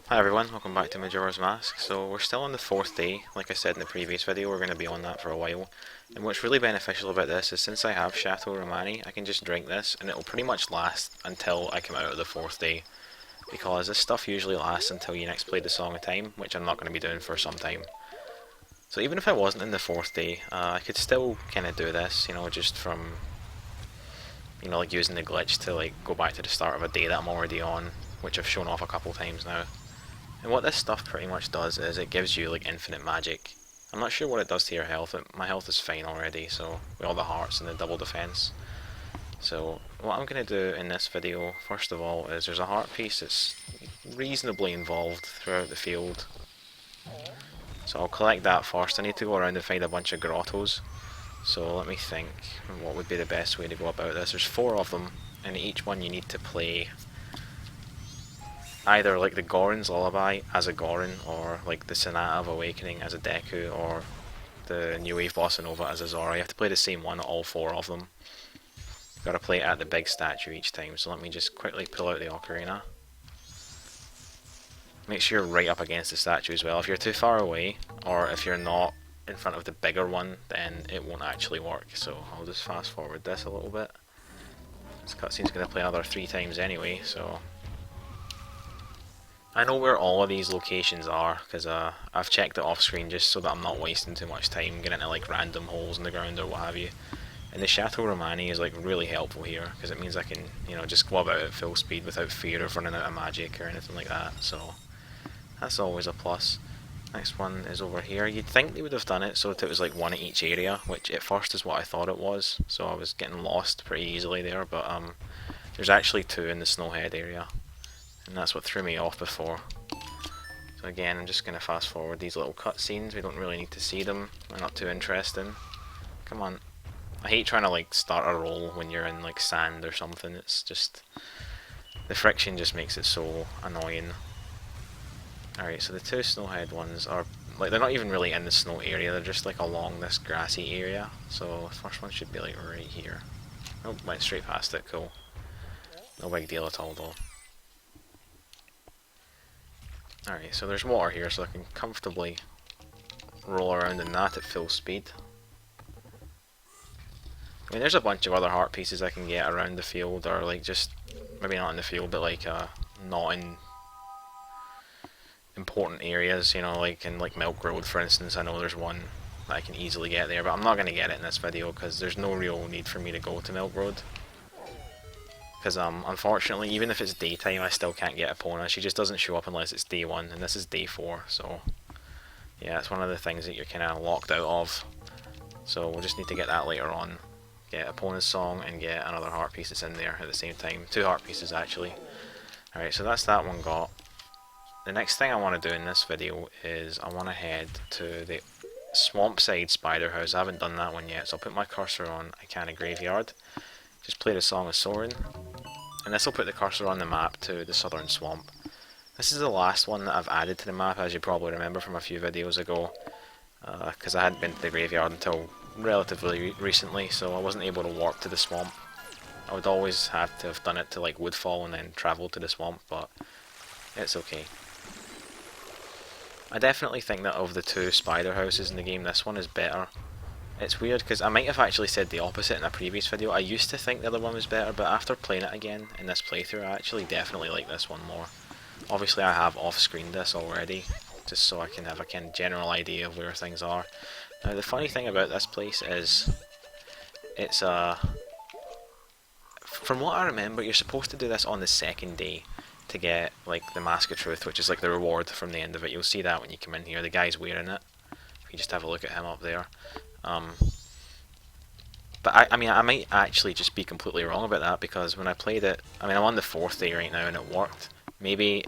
Hi everyone, welcome back to Majora's Mask. So we're still on the fourth day. Like I said in the previous video, we're going to be on that for a while. And what's really beneficial about this is since I have Chateau Romani, I can just drink this and it'll pretty much last until I come out of the fourth day. Because this stuff usually lasts until you next play the Song of Time, which I'm not going to be doing for some time. So even if I wasn't in the fourth day, I could still kind of do this, just from, like using the glitch to like go back to the start of a day that I'm already on, which I've shown off a couple times now. And what this stuff pretty much does is it gives you like infinite magic. I'm not sure what it does to your health, but my health is fine already, so with all the hearts and the double defense. So what I'm going to do in this video, first of all, is there's a heart piece that's reasonably involved throughout the field. So I'll collect that first. I need to go around and find a bunch of grottos. So let me think what would be the best way to go about this. There's 4 of them, and each one you need to play either like the Goron's Lullaby as a Goron, or like the Sonata of Awakening as a Deku, or the New Wave Bossa Nova as a Zora. You have to play the same one, all 4 of them. You've got to play it at the big statue each time, so let me just quickly pull out the Ocarina. Make sure you're right up against the statue as well. If you're too far away, or if you're not in front of the bigger one, then it won't actually work. So I'll just fast forward this a little bit. This cutscene's going to play another 3 times anyway, so I know where all of these locations are, because I've checked it off screen just so that I'm not wasting too much time getting into like random holes in the ground or what have you. And the Chateau Romani is like really helpful here, because it means I can, just go about at full speed without fear of running out of magic or anything like that, so that's always a plus. Next one is over here. You'd think they would have done it so that it was like 1 at each area, which at first is what I thought it was, so I was getting lost pretty easily there, but there's actually 2 in the Snowhead area. And that's what threw me off before. So again, I'm just going to fast forward these little cutscenes. We don't really need to see them. They're not too interesting. Come on. I hate trying to like start a roll when you're in like sand or something. It's just, the friction just makes it so annoying. Alright, so the 2 Snowhead ones are like, they're not even really in the snow area. They're just like along this grassy area. So the first one should be like right here. Oh, went straight past it. Cool. No big deal at all though. Alright, so there's water here, so I can comfortably roll around in that at full speed. I mean, there's a bunch of other heart pieces I can get around the field, or like just, maybe not in the field, but like not in important areas, like in like Milk Road for instance. I know there's one that I can easily get there, but I'm not going to get it in this video because there's no real need for me to go to Milk Road. Because unfortunately, even if it's daytime, I still can't get Epona. She just doesn't show up unless it's day 1, and this is day 4, so yeah, it's one of the things that you're kind of locked out of. So we'll just need to get that later on. Get Epona's song and get another heart piece that's in there at the same time. 2 heart pieces actually. Alright, so that's that one got. The next thing I want to do in this video is I want to head to the Swampside Spider House. I haven't done that one yet, so I'll put my cursor on Ikana Graveyard. Just play the Song of Soren, and this will put the cursor on the map to the Southern Swamp. This is the last one that I've added to the map, as you probably remember from a few videos ago, because I hadn't been to the graveyard until relatively recently, so I wasn't able to warp to the swamp. I would always have to have done it to like Woodfall and then travel to the swamp, but it's okay. I definitely think that of the 2 spider houses in the game, this one is better. It's weird because I might have actually said the opposite in a previous video. I used to think the other one was better, but after playing it again in this playthrough, I actually definitely like this one more. Obviously I have off-screened this already, just so I can have a kind of general idea of where things are. Now the funny thing about this place is, it's from what I remember, you're supposed to do this on the 2nd day to get like the Mask of Truth, which is like the reward from the end of it. You'll see that when you come in here. The guy's wearing it. If you just have a look at him up there. But I mean, I might actually just be completely wrong about that, because when I played it, I mean, I'm on the 4th day right now and it worked. Maybe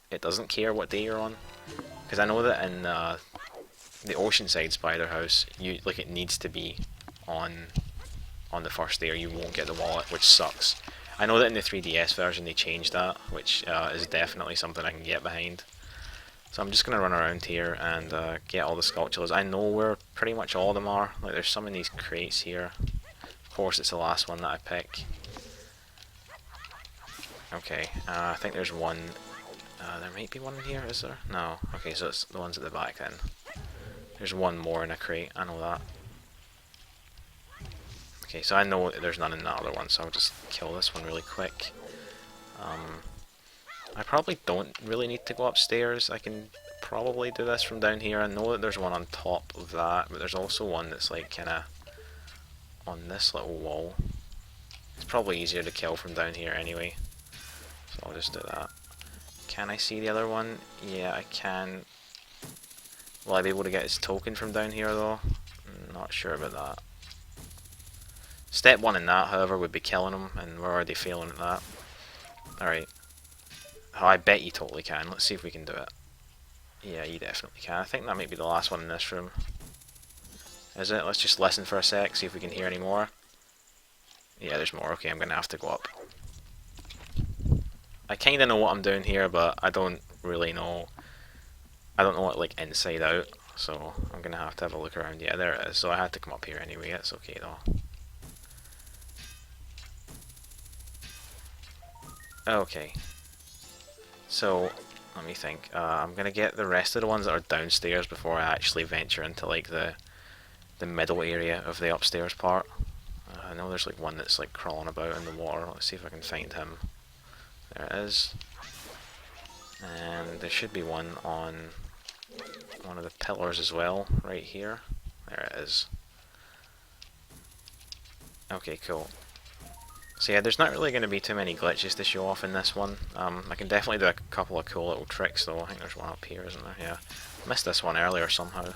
it doesn't care what day you're on, because I know that in the Oceanside Spider House, like it needs to be on the first day or you won't get the wallet, which sucks. I know that in the 3DS version they changed that, which is definitely something I can get behind. So I'm just going to run around here and get all the Sculptures. I know where pretty much all of them are. Like there's some in these crates here. Of course it's the last one that I pick. Okay, I think there's one There might be one in here, is there? No. Okay, so it's the ones at the back then. There's one more in a crate, I know that. Okay, so I know there's none in that other one, so I'll just kill this one really quick. I probably don't really need to go upstairs. I can probably do this from down here. I know that there's one on top of that, but there's also one that's like kinda on this little wall. It's probably easier to kill from down here anyway, so I'll just do that. Can I see the other one? Yeah, I can. Will I be able to get his token from down here though? Not sure about that. Step 1 in that, however, would be killing him, and we're already failing at that. Alright. Oh, I bet you totally can. Let's see if we can do it. Yeah, you definitely can. I think that might be the last one in this room. Is it? Let's just listen for a sec, see if we can hear any more. Yeah, there's more. Okay, I'm gonna have to go up. I kinda know what I'm doing here, but I don't really know. I don't know it like inside out, so I'm gonna have to have a look around. Yeah, there it is. So I had to come up here anyway. It's okay though. Okay. So, let me think. I'm gonna get the rest of the ones that are downstairs before I actually venture into like the middle area of the upstairs part. I know there's like one that's like crawling about in the water. Let's see if I can find him. There it is. And there should be one on one of the pillars as well, right here. There it is. Okay, cool. So yeah, there's not really going to be too many glitches to show off in this one. I can definitely do a couple of cool little tricks though. I think there's one up here, isn't there? Yeah. Missed this one earlier somehow.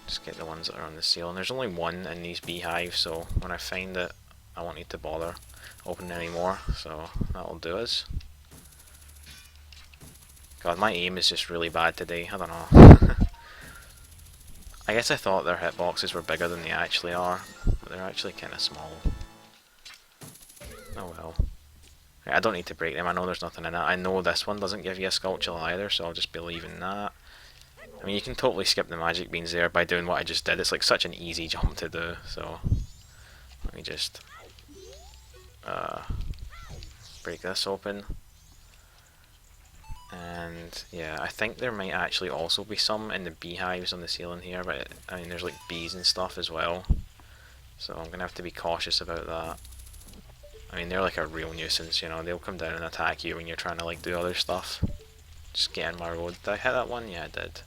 Just get the ones that are on the ceiling. There's only one in these beehives, so when I find it, I won't need to bother opening any more. So that'll do us. God, my aim is just really bad today. I don't know. I guess I thought their hitboxes were bigger than they actually are, but they're actually kind of small. Oh well. Right, I don't need to break them, I know there's nothing in it. I know this one doesn't give you a Sculptula either, so I'll just be leaving that. I mean, you can totally skip the magic beans there by doing what I just did. It's like such an easy jump to do, so... Let me just... break this open. And yeah, I think there might actually also be some in the beehives on the ceiling here, but I mean there's like bees and stuff as well. So I'm gonna have to be cautious about that. I mean, they're like a real nuisance, you know, they'll come down and attack you when you're trying to like do other stuff. Just get in my road. Did I hit that one? Yeah, I did.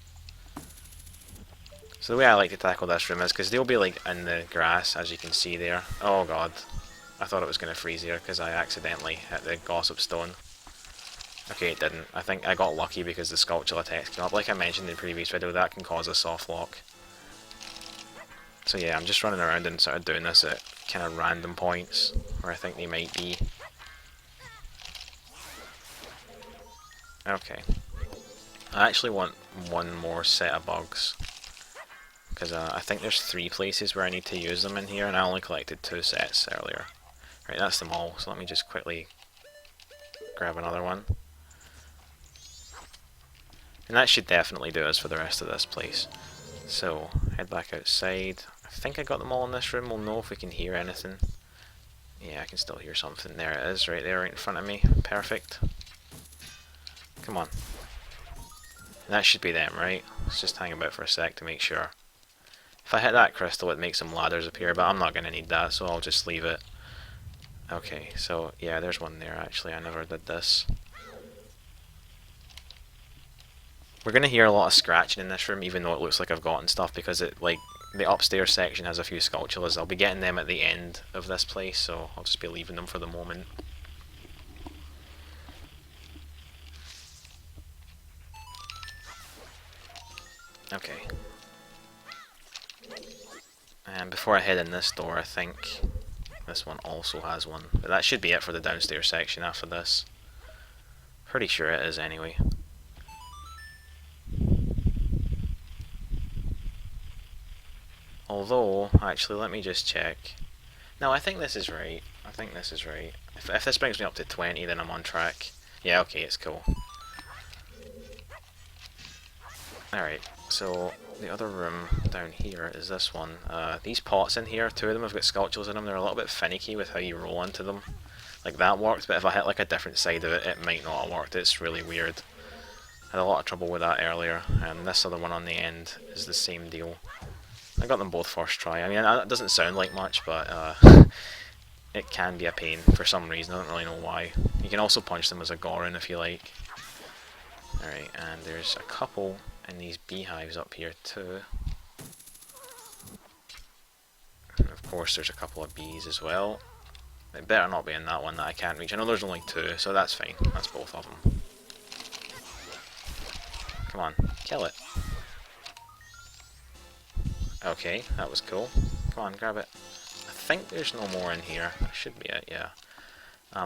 So the way I like to tackle this room is because they'll be like in the grass, as you can see there. Oh god. I thought it was going to freeze here because I accidentally hit the gossip stone. Okay, it didn't. I think I got lucky because the Sculptula text came up. Like I mentioned in the previous video, that can cause a soft lock. So yeah, I'm just running around and sort of doing this at kind of random points where I think they might be. Okay. I actually want one more set of bugs. Because I think there's 3 places where I need to use them in here, and I only collected 2 sets earlier. Right, that's them all, so let me just quickly grab another one. And that should definitely do us for the rest of this place. So, head back outside. I think I got them all in this room. We'll know if we can hear anything. Yeah, I can still hear something. There it is, right there, right in front of me. Perfect. Come on. That should be them, right? Let's just hang about for a sec to make sure. If I hit that crystal, it makes some ladders appear, but I'm not going to need that, so I'll just leave it. Okay, so yeah, there's one there actually. I never did this. We're going to hear a lot of scratching in this room, even though it looks like I've gotten stuff, because it, like, the upstairs section has a few Sculptulas. I'll be getting them at the end of this place, so I'll just be leaving them for the moment. Okay. And before I head in this door, I think this one also has one. But that should be it for the downstairs section after this. Pretty sure it is anyway. Although, actually, let me just check. No, I think this is right. I think this is right. If this brings me up to 20, then I'm on track. Yeah, okay, it's cool. Alright, so the other room down here is this one. These pots in here, 2 of them have got Sculptulas in them. They're a little bit finicky with how you roll into them. like that worked, but if I hit like a different side of it, it might not have worked. It's really weird. I had a lot of trouble with that earlier, and this other one on the end is the same deal. I got them both first try. I mean, that doesn't sound like much, but it can be a pain for some reason. I don't really know why. You can also punch them as a Goron if you like. Alright, and there's a couple in these beehives up here too. And of course there's a couple of bees as well. It better not be in that one that I can't reach. I know there's only two, so that's fine. That's both of them. Come on, kill it. Okay, that was cool. Come on, grab it. I think there's no more in here. That should be it, yeah.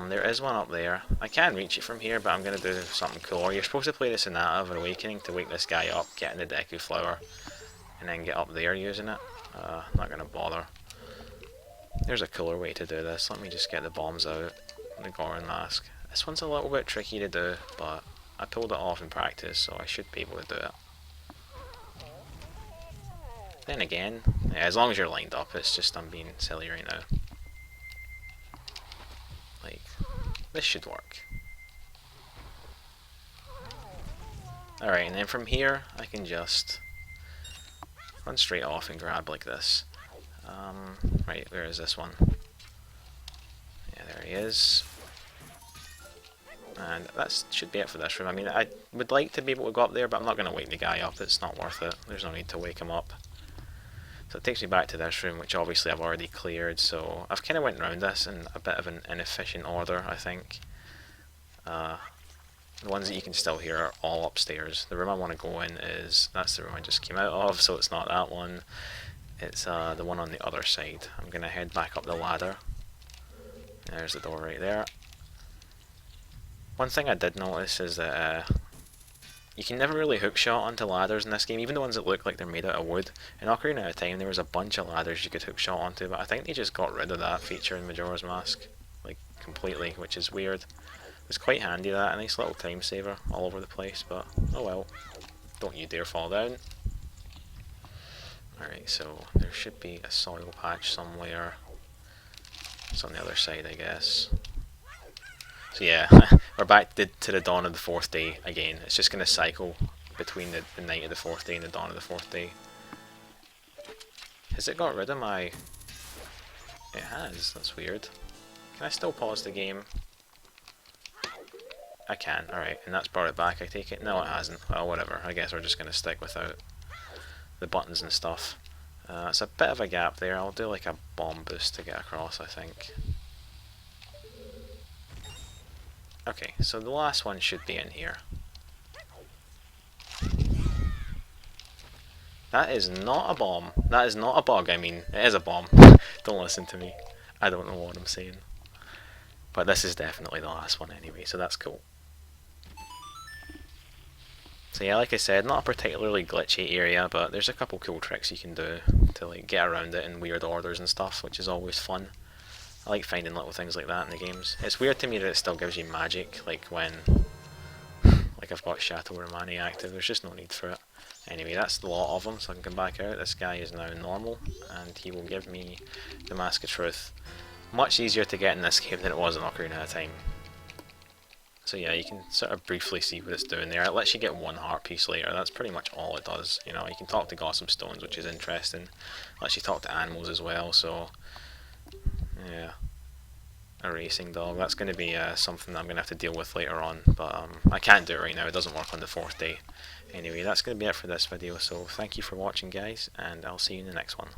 There is one up there. I can reach it from here, but I'm going to do something cooler. You're supposed to play the Sonata of Awakening to wake this guy up, get in the Deku Flower, and then get up there using it. Not going to bother. There's a cooler way to do this. Let me just get the bombs out. The Goron Mask. This one's a little bit tricky to do, but I pulled it off in practice, so I should be able to do it. Then again, yeah, as long as you're lined up, it's just I'm being silly right now. Like, this should work. Alright, and then from here, I can just run straight off and grab like this. Right, where is this one? Yeah, there he is. And that should be it for this room. I mean, I would like to be able to go up there, but I'm not going to wake the guy up. It's not worth it. There's no need to wake him up. So it takes me back to this room, which obviously I've already cleared. So I've kind of went around this in a bit of an inefficient order, I think. The ones that you can still hear are all upstairs. The room I want to go in is, that's the room I just came out of, so it's not that one. It's the one on the other side. I'm going to head back up the ladder. There's the door right there. One thing I did notice is that you can never really hookshot onto ladders in this game, even the ones that look like they're made out of wood. In Ocarina of Time there was a bunch of ladders you could hookshot onto, but I think they just got rid of that feature in Majora's Mask, like completely, which is weird. It's quite handy, that, a nice little time saver all over the place, but oh well. Don't you dare fall down. Alright, so there should be a soil patch somewhere. It's on the other side, I guess. So yeah, we're back to the dawn of the fourth day again. It's just going to cycle between the night of the fourth day and the dawn of the fourth day. Has it got rid of my... It has, that's weird. Can I still pause the game? I can, alright, and that's brought it back, I take it? No, it hasn't. Well, whatever, I guess we're just going to stick without the buttons and stuff. It's a bit of a gap there. I'll do like a bomb boost to get across, I think. Okay, so the last one should be in here. That is not a bomb. That is not a bug, I mean. It is a bomb. Don't listen to me. I don't know what I'm saying. But this is definitely the last one anyway, so that's cool. So yeah, like I said, not a particularly glitchy area, but there's a couple cool tricks you can do to like get around it in weird orders and stuff, which is always fun. I like finding little things like that in the games. It's weird to me that it still gives you magic, like when like I've got Chateau Romani active, there's just no need for it. Anyway, that's the lot of them, so I can come back out. This guy is now normal, and he will give me the Mask of Truth. Much easier to get in this game than it was in Ocarina of Time. So yeah, you can sort of briefly see what it's doing there. It lets you get one heart piece later, that's pretty much all it does. You know, you can talk to Gossip Stones, which is interesting. It lets you talk to animals as well, so... yeah. A racing dog, that's going to be something that I'm going to have to deal with later on, but I can't do it right now, it doesn't work on the fourth day. Anyway, that's going to be it for this video, so thank you for watching guys, and I'll see you in the next one.